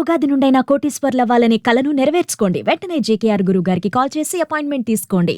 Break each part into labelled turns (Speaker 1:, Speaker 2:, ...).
Speaker 1: ఉగాది నుండైనా కోటీశ్వర్లవ్వాలనే కలను నెరవేర్చుకోండి. వెంటనే జేకేఆర్ గురువు గారికి కాల్ చేసి అపాయింట్మెంట్ తీసుకోండి.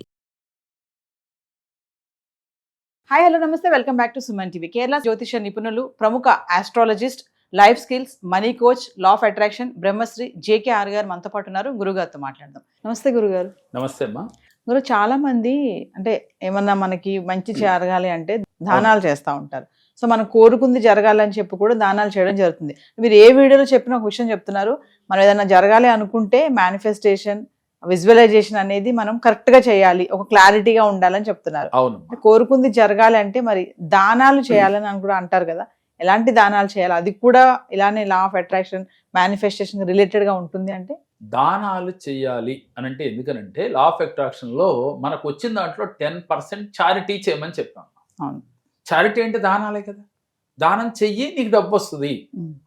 Speaker 2: హాయ్ హలో నమస్తే, welcome back to Suman TV. Kerala జ్యోతిష నిపుణులు, ప్రముఖ astrologist, life skills, money coach, law of attraction Brahmasri JKR గారు మనతో పాటు ఉన్నారు. గురుగారితో మాట్లాడదాం. నమస్తే గురుగారు.
Speaker 3: నమస్తే అమ్మా.
Speaker 2: గురు, చాలా మంది అంటే ఏమన్నా మనకి మంచి జరగాలి అంటే దానాలు చేస్తూ ఉంటారు. సో మనం కోరుకుంది జరగాలని చెప్పి కూడా దానాలు చేయడం జరుగుతుంది. మీరు ఏ వీడియోలో చెప్పిన ఒక విషయం చెప్తున్నారు, మనం ఏదైనా జరగాలి అనుకుంటే మేనిఫెస్టేషన్, విజువలైజేషన్ అనేది మనం కరెక్ట్ గా చేయాలి, ఒక క్లారిటీగా ఉండాలని చెప్తున్నారు.
Speaker 3: అవును,
Speaker 2: కోరుకుంది జరగాలి అంటే మరి దానాలు చేయాలని అని కూడా అంటారు కదా, ఎలాంటి దానాలు చేయాలి? అది కూడా ఇలానే లా ఆఫ్ అట్రాక్షన్, మేనిఫెస్టేషన్ రిలేటెడ్ గా ఉంటుంది అంటే
Speaker 3: దానాలు చేయాలి అని అంటే ఎందుకనంటే లా ఆఫ్ అట్రాక్షన్ లో మనకు వచ్చిన దాంట్లో 10% చారిటీ చేయమని చెప్పాం.
Speaker 2: అవును,
Speaker 3: చారిటీ అంటే దానాలే కదా. దానం చెయ్యి, నీకు డబ్బు వస్తుంది.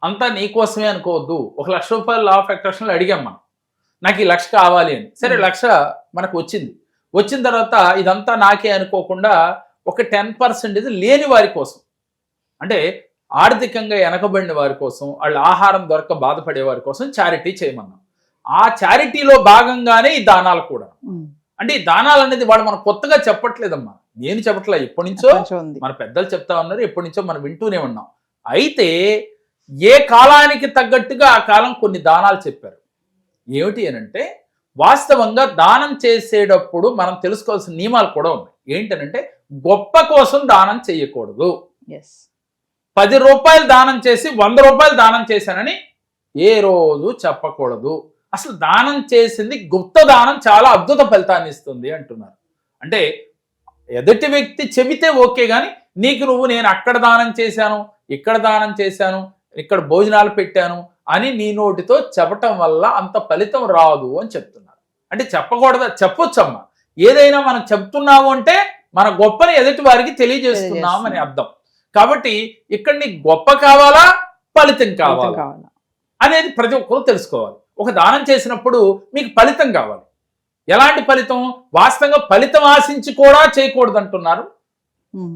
Speaker 3: అంతా నీకోసమే అనుకోవద్దు. 1,00,000 రూపాయలు లా ఆఫ్ అట్రాక్షన్ లో అడిగాం మనం, నాకు ఈ 1,00,000 కావాలి అని. సరే, 1,00,000 మనకు వచ్చింది. వచ్చిన తర్వాత ఇదంతా నాకే అనుకోకుండా ఒక 10% ఇది లేని వారి కోసం, అంటే ఆర్థికంగా వెనకబడిన వారి కోసం, వాళ్ళు ఆహారం దొరక బాధపడే వారి కోసం చారిటీ చేయమన్నాం. ఆ చారిటీలో భాగంగానే ఈ దానాలు కూడా. అంటే ఈ దానాలు అనేది వాళ్ళు మనం కొత్తగా చెప్పట్లేదమ్మా, నేను చెప్పట్లే, ఎప్పటి నుంచో మన పెద్దలు చెప్తా ఉన్నారు, ఎప్పటి నుంచో మనం వింటూనే ఉన్నాం. అయితే ఏ కాలానికి తగ్గట్టుగా ఆ కాలం కొన్ని దానాలు చెప్పారు. ఏమిటి అనంటే, వాస్తవంగా దానం చేసేటప్పుడు మనం తెలుసుకోవాల్సిన నియమాలు కూడా ఉన్నాయి. ఏంటనంటే, గొప్ప కోసం దానం చేయకూడదు. 10 రూపాయలు దానం చేసి 100 రూపాయలు దానం చేశానని ఏ రోజు చెప్పకూడదు. అసలు దానం చేసింది గుప్త దానం చాలా అద్భుత ఫలితాన్ని ఇస్తుంది అంటున్నారు. అంటే ఎదుటి వ్యక్తి చెబితే ఓకే, కానీ నీకు నువ్వు నేను అక్కడ దానం చేశాను, ఇక్కడ దానం చేశాను, ఇక్కడ భోజనాలు పెట్టాను అని నీ నోటితో చెప్పటం వల్ల అంత ఫలితం రాదు అని చెప్తున్నారు. అంటే చెప్పకూడదా? చెప్పొచ్చమ్మా. ఏదైనా మనం చెప్తున్నాము అంటే మన గొప్పని ఎదుటి వారికి తెలియజేస్తున్నాం అని అర్థం. కాబట్టి ఇక్కడ నీకు గొప్ప కావాలా, ఫలితం కావాలా అనేది ప్రతి ఒక్కరూ తెలుసుకోవాలి. ఒక దానం చేసినప్పుడు మీకు ఫలితం కావాలి. ఎలాంటి ఫలితం? వాస్తవంగా ఫలితం ఆశించి కూడా చేయకూడదు అంటున్నారు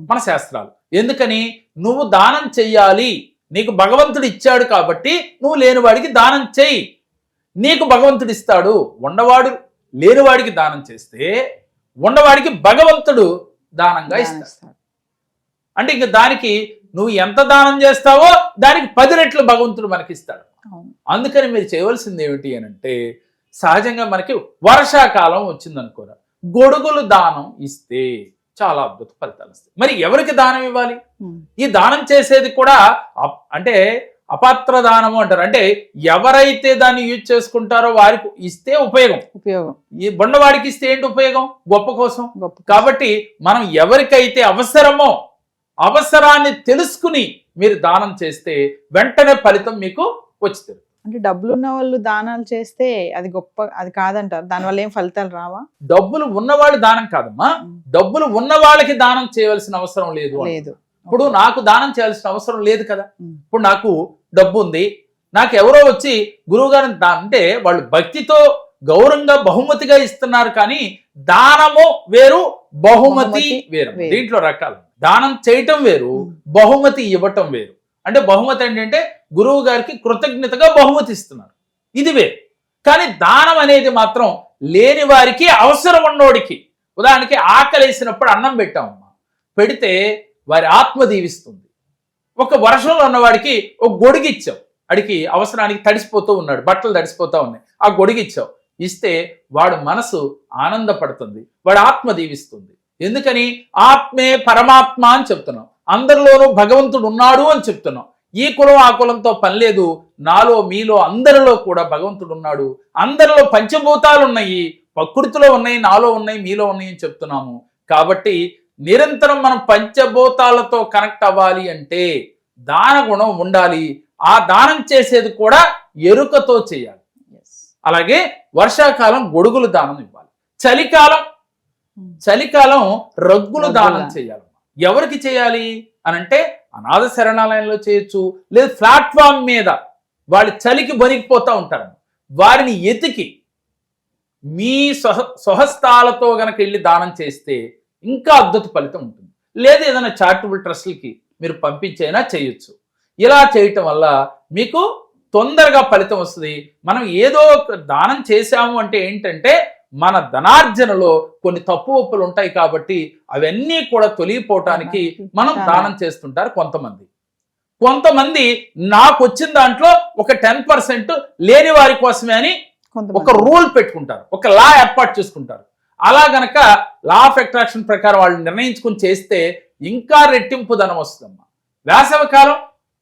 Speaker 3: మన శాస్త్రాలు. ఎందుకని? నువ్వు దానం చెయ్యాలి, నీకు భగవంతుడు ఇచ్చాడు కాబట్టి నువ్వు లేనివాడికి దానం చెయ్యి, నీకు భగవంతుడు ఇస్తాడు. ఉండవాడు లేనివాడికి దానం చేస్తే ఉండవాడికి భగవంతుడు దానంగా ఇస్తాడు. అంటే ఇంక దానికి నువ్వు ఎంత దానం చేస్తావో దానికి 10 రెట్లు భగవంతుడు మనకిస్తాడు. అందుకని మీరు చేయవలసింది ఏమిటి అని అంటే, సహజంగా మనకి వర్షాకాలం వచ్చిందనుకోరా, గొడుగులు దానం ఇస్తే చాలా అద్భుత ఫలితాలు వస్తాయి. మరి ఎవరికి దానం ఇవ్వాలి? ఈ దానం చేసేది కూడా అంటే అపాత్ర దానము అంటారు. అంటే ఎవరైతే దాన్ని యూజ్ చేసుకుంటారో వారికి ఇస్తే ఉపయోగం. ఈ బొండవాడికి ఇస్తే ఏంటి ఉపయోగం? గొప్ప కోసం. కాబట్టి మనం ఎవరికైతే అవసరమో అవసరాన్ని తెలుసుకుని మీరు దానం చేస్తే వెంటనే ఫలితం మీకు వచ్చింది.
Speaker 2: అంటే డబ్బులు ఉన్న వాళ్ళు దానాలు చేస్తే అది గొప్ప, అది కాదంటారు, దానివల్ల ఏం ఫలితాలు రావా?
Speaker 3: డబ్బులు ఉన్నవాళ్ళు దానం కాదమ్మా, డబ్బులు ఉన్న వాళ్ళకి దానం చేయవలసిన అవసరం లేదు. ఇప్పుడు నాకు దానం చేయాల్సిన అవసరం లేదు కదా. ఇప్పుడు నాకు డబ్బు ఉంది, నాకు ఎవరో వచ్చి గురువు గారు అంటే వాళ్ళు భక్తితో గౌరవంగా బహుమతిగా ఇస్తున్నారు. కానీ దానము వేరు, బహుమతి వేరు. దీంట్లో రకాలు. దానం చేయటం వేరు, బహుమతి ఇవ్వటం వేరు. అంటే బహుమతి ఏంటంటే గురువు గారికి కృతజ్ఞతగా బహుమతి ఇస్తున్నారు, ఇది వేరు. కానీ దానం అనేది మాత్రం లేని వారికి, అవసరం ఉన్నోడికి. ఉదాహరణకి ఆకలేసినప్పుడు అన్నం పెట్టామమ్మా, పెడితే వారి ఆత్మ దీవిస్తుంది. ఒక వర్షంలో ఉన్నవాడికి ఒక గొడుగు ఇచ్చావు, అడికి అవసరానికి తడిసిపోతూ ఉన్నాడు, బట్టలు తడిసిపోతూ ఉన్నాయి, ఆ గొడుగు ఇచ్చావు, ఇస్తే వాడు మనసు ఆనందపడుతుంది, వాడు ఆత్మ దీవిస్తుంది. ఎందుకని? ఆత్మే పరమాత్మ అని చెప్తున్నాం, అందరిలోనూ భగవంతుడు ఉన్నాడు అని చెప్తున్నాం. ఈ కులం ఆ కులంతో పని లేదు, నాలో మీలో అందరిలో కూడా భగవంతుడు ఉన్నాడు. అందరిలో పంచభూతాలు ఉన్నాయి, ప్రకృతిలో ఉన్నాయి, నాలో ఉన్నాయి, మీలో ఉన్నాయి అని చెప్తున్నాము. కాబట్టి నిరంతరం మనం పంచభూతాలతో కనెక్ట్ అవ్వాలి అంటే దాన గుణం ఉండాలి. ఆ దానం చేసేది కూడా ఎరుకతో చేయాలి. అలాగే వర్షాకాలం గొడుగులు దానం ఇవ్వాలి, చలికాలం రగ్గులు దానం చేయాలి. ఎవరికి చేయాలి అనంటే అనాథ శరణాలయంలో చేయొచ్చు, లేదు ప్లాట్ఫామ్ మీద వాళ్ళు చలికి బొనికిపోతూ ఉంటారు, వారిని ఎతికి మీ స్వహస్తాలతో గనక వెళ్ళి దానం చేస్తే ఇంకా అద్భుత ఫలితం ఉంటుంది. లేదు ఏదైనా చారిటబుల్ ట్రస్ట్లకి మీరు పంపించైనా చేయొచ్చు. ఇలా చేయటం వల్ల మీకు తొందరగా ఫలితం వస్తుంది. మనం ఏదో ఒక దానం చేశాము అంటే ఏంటంటే మన ధనార్జనలో కొన్ని తప్పు ఒప్పులు ఉంటాయి కాబట్టి అవన్నీ కూడా తొలగిపోవటానికి మనం దానం చేస్తుంటారు కొంతమంది నాకు వచ్చిన దాంట్లో ఒక 10% లేని వారి కోసమే అని ఒక రూల్ పెట్టుకుంటారు, ఒక లా ఏర్పాటు చేసుకుంటారు. అలా గనక లా ఆఫ్ అట్రాక్షన్ ప్రకారం వాళ్ళు నిర్ణయించుకుని చేస్తే ఇంకా రెట్టింపు ధనం వస్తుందమ్మా. వేసవి కాలం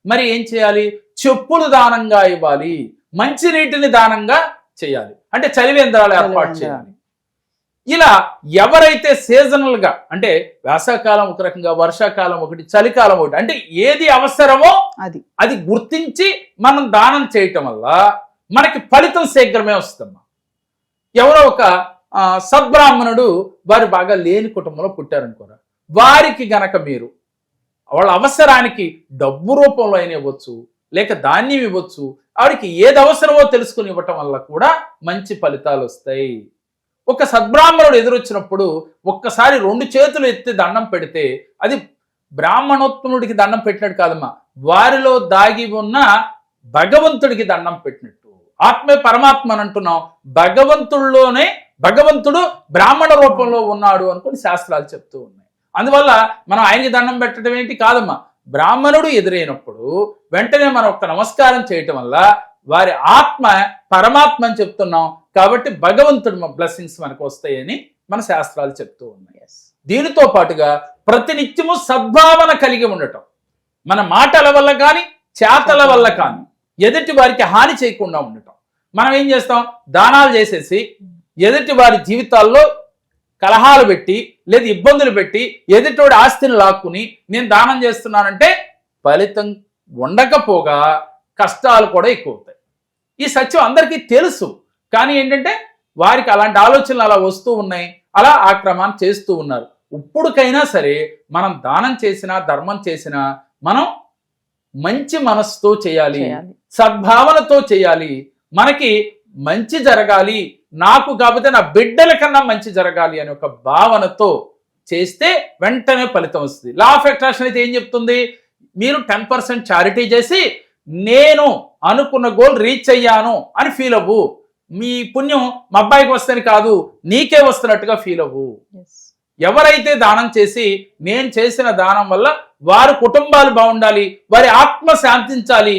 Speaker 3: మరి ఏం చేయాలి? చెప్పులు దానంగా ఇవ్వాలి, మంచినీటిని దానంగా చేయాలి, అంటే చలివేంద్రాలు ఏర్పాటు చేయాలి. ఇలా ఎవరైతే సీజనల్ గా అంటే వేసవకాలం ఒక రకంగా, వర్షాకాలం ఒకటి, చలికాలం ఒకటి, అంటే ఏది అవసరమో అది గుర్తించి మనం దానం చేయటం వల్ల మనకి ఫలితం శీఘ్రమే వస్తుందమ్మా. ఎవరో ఒక సద్బ్రాహ్మణుడు వారు బాగా లేని కుటుంబంలో పుట్టారనుకోరా, వారికి గనక మీరు వాళ్ళ అవసరానికి డబ్బు రూపంలో అయినా ఇవ్వచ్చు, లేక ధాన్యం ఇవ్వచ్చు, ఆవిడకి ఏది అవసరమో తెలుసుకుని ఇవ్వటం వల్ల కూడా మంచి ఫలితాలు వస్తాయి. ఒక సద్బ్రాహ్మణుడు ఎదురొచ్చినప్పుడు ఒక్కసారి 2 చేతులు ఎత్తి దండం పెడితే అది బ్రాహ్మణోత్తముడికి దండం పెట్టినట్టు కాదమ్మా, వారిలో దాగి ఉన్న భగవంతుడికి దండం పెట్టినట్టు. ఆత్మే పరమాత్మ అని అంటున్నాం, భగవంతుడు బ్రాహ్మణ రూపంలో ఉన్నాడు అనుకుని శాస్త్రాలు చెప్తూ ఉన్నాయి. అందువల్ల మనం ఆయనకి దండం పెట్టడం ఏంటి కాదమ్మా, బ్రాహ్మణుడు ఎదురైనప్పుడు వెంటనే మనం ఒక్క నమస్కారం చేయటం వల్ల వారి ఆత్మ పరమాత్మ అని చెప్తున్నాం కాబట్టి భగవంతుడు బ్లెస్సింగ్స్ మనకు వస్తాయని మన శాస్త్రాలు చెప్తూ ఉన్నాయి. దీనితో పాటుగా ప్రతినిత్యము సద్భావన కలిగి ఉండటం, మన మాటల వల్ల కానీ చేతల వల్ల కానీ ఎదుటి వారికి హాని చేయకుండా ఉండటం. మనం ఏం చేస్తాం? దానాలు చేసేసి ఎదుటి వారి జీవితాల్లో కలహాలు పెట్టి లేదా ఇబ్బందులు పెట్టి ఎదుటోడి ఆస్తిని లాక్కుని నేను దానం చేస్తున్నానంటే ఫలితం ఉండకపోగా కష్టాలు కూడా ఎక్కువ అవుతాయి. ఈ సత్యం అందరికీ తెలుసు, కానీ ఏంటంటే వారికి అలాంటి ఆలోచనలు అలా వస్తూ ఉన్నాయి, అలా ఆ క్రమాన్ని చేస్తూ ఉన్నారు. ఇప్పుడుకైనా సరే మనం దానం చేసినా ధర్మం చేసినా మనం మంచి మనసుతో చేయాలి, సద్భావనతో చేయాలి. మనకి మంచి జరగాలి, నాకు కాకపోతే నా బిడ్డల కన్నా మంచి జరగాలి అనే ఒక భావనతో చేస్తే వెంటనే ఫలితం వస్తుంది. లా ఆఫ్ అట్రాక్షన్ అయితే ఏం చెప్తుంది? మీరు 10% చారిటీ చేసి నేను అనుకున్న గోల్ రీచ్ అయ్యాను అని ఫీల్ అవ్వు. మీ పుణ్యం మా అబ్బాయికి వస్తేని కాదు, నీకే వస్తున్నట్టుగా ఫీల్ అవ్వు. ఎవరైతే దానం చేసి నేను చేసిన దానం వల్ల వారి కుటుంబాలు బాగుండాలి, వారి ఆత్మ శాంతించాలి,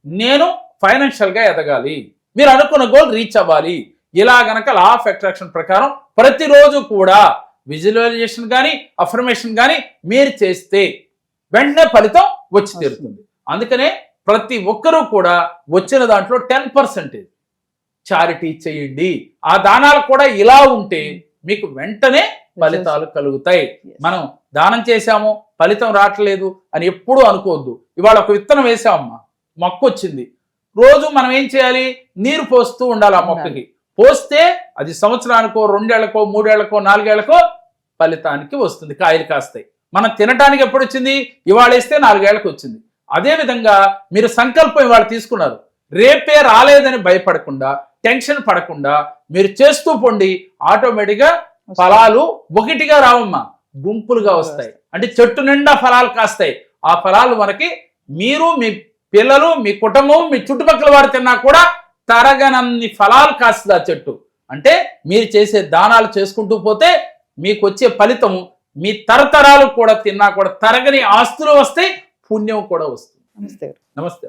Speaker 3: నేను ఫైనాన్షియల్ గా ఎదగాలి, మీరు అనుకున్న గోల్ రీచ్ అవ్వాలి, ఇలా గనక లా ఆఫ్ అట్రాక్షన్ ప్రకారం ప్రతిరోజు కూడా విజువలైజేషన్ కానీ అఫర్మేషన్ కానీ మీరు చేస్తే వెంటనే ఫలితం వచ్చి తీరుతుంది. అందుకనే ప్రతి ఒక్కరూ కూడా వచ్చిన దాంట్లో 10% చారిటీ చేయండి. ఆ దానాలు కూడా ఇలా ఉంటే మీకు వెంటనే ఫలితాలు కలుగుతాయి. మనం దానం చేశాము ఫలితం రావట్లేదు అని ఎప్పుడూ అనుకోవద్దు. ఇవాళ ఒక విత్తనం వేసామమ్మా, మొక్క వచ్చింది, రోజు మనం ఏం చేయాలి? నీరు పోస్తూ ఉండాలి. ఆ మొక్కకి పోస్తే అది సంవత్సరానికో 2 ఏళ్లకో 3 ఏళ్లకో 4 ఏళ్లకో ఫలితానికి వస్తుంది, కాయలు కాస్తాయి. మనం తినటానికి ఎప్పుడు వచ్చింది? ఇవాళ వేస్తే 4 ఏళ్లకు వచ్చింది. అదేవిధంగా మీరు సంకల్పం ఇవాళ తీసుకున్నారు, రేపే రాలేదని భయపడకుండా టెన్షన్ పడకుండా మీరు చేస్తూ పొండి, ఆటోమేటిక్గా ఫలాలు ఒకటిగా రావమ్మా, గుంపులుగా వస్తాయి. అంటే చెట్టు నిండా ఫలాలు కాస్తాయి. ఆ ఫలాలు మనకి మీరు, మీ పిల్లలు, మీ కుటుంబం, మీ చుట్టుపక్కల వారు తిన్నా కూడా తరగనన్ని ఫలాలు కాస్తుంది ఆ చెట్టు. అంటే మీరు చేసే దానాలు చేసుకుంటూ పోతే మీకు వచ్చే ఫలితం మీ తరతరాలు కూడా తిన్నా కూడా తరగని ఆస్తులు వస్తాయి, పుణ్యం కూడా వస్తుంది.
Speaker 2: నమస్తే.
Speaker 3: నమస్తే.